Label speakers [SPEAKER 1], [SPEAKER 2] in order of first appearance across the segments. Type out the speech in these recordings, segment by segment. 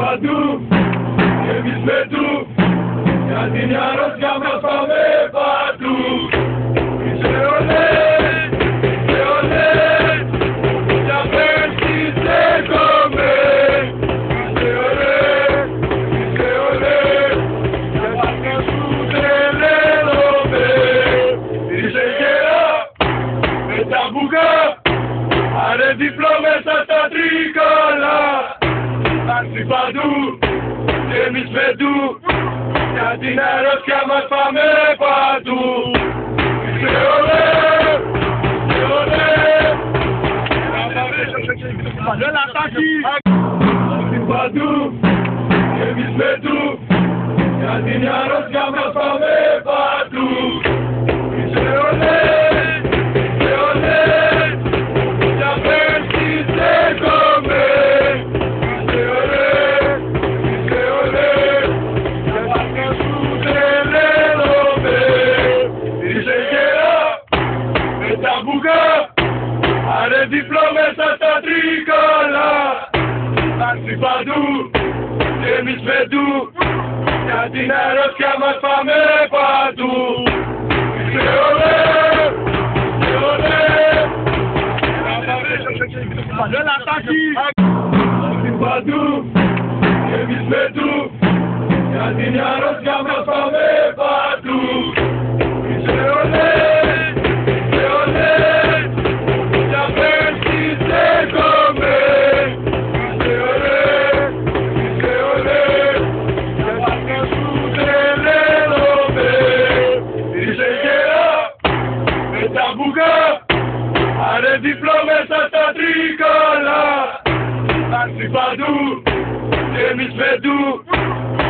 [SPEAKER 1] παντού και εμείς με του, για την αρρώστια μας πάμε παντού. Είσαι ολέ, είσαι ολέ, για πέρσι στέκομαι. Είσαι ολέ, είσαι ολέ, για πάντα σου τρελαίνομαι. Είσαι γερά με τα μπουκά, άρε διπλό μέσα στα τρίκαλα. Άρχι παντού και εμείς με του, για την αρρώστια μας πάμε παντού. Είσαι ολέ, είσαι ολέ, άρχι παντού και εμείς με του, για την αρρώστια μας πάμε παντού. Είσαι ολέ, είσαι ολέ, για πέρσι στέκομαι. Είσαι ολέ, είσαι ολέ, για πάντα σου τρελαίνομαι. Είσαι γερά με τα μπουκά, άρε διπλό μέσα στα τρίκαλα. Άρχι παντού και εμείς με του, για την αρρώστια μας πάμε παντού. Είσαι ολέ, είσαι ολέ, άρχι παντού και εμείς με του, για την αρρώστια μας πάμε παντού. Είσαι ολέ, είσαι ολέ, για πέρσι στέκομαι. Είσαι ολέ, είσαι ολέ, για πάντα σου τρελαίνομαι. Είσαι γερά με τα μπουκά, άρε διπλό μέσα στα τρίκαλα. Άρχι παντού και εμείς με του,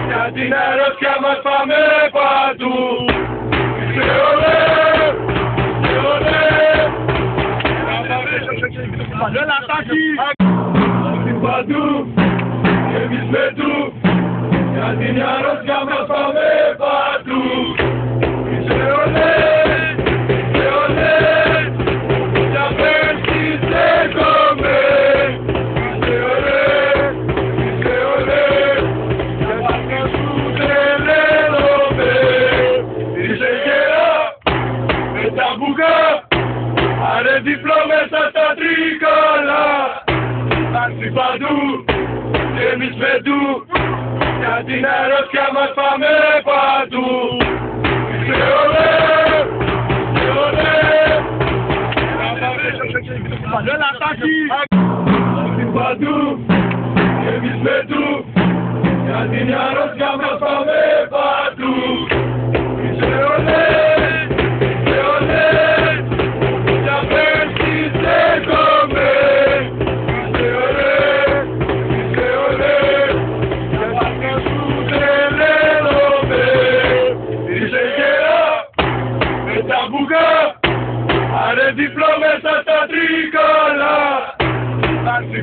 [SPEAKER 1] για την αρρώστια μας πάμε παντού. Είσαι ολέ, είσαι ολέ, άρχι παντού και εμείς με του, για την αρρώστια μας πάμε παντού. Είσαι ολέ, είσαι ολέ, για πέρσι στέκομαι. Είσαι ολέ, είσαι ολέ, για πάντα σου τρελαίνομαι. Είσαι γερά με τα μπουκά, άρε διπλό μέσα στα τρίκαλα. Άρχι παντού και εμείς με του, για την αρρώστια μας πάμε παντού. Είσαι ολέ, είσαι ολέ, άρχι παντού και εμείς με του, για την αρρώστια μας πάμε παντού. Είσαι ολέ, είσαι ολέ, για πέρσι στέκομαι. Είσαι ολέ, είσαι ολέ, για πάντα σου τρελαίνομαι. Είσαι γερά με τα μπουκά, άρε διπλό μέσα στα τρίκαλα. Άρχι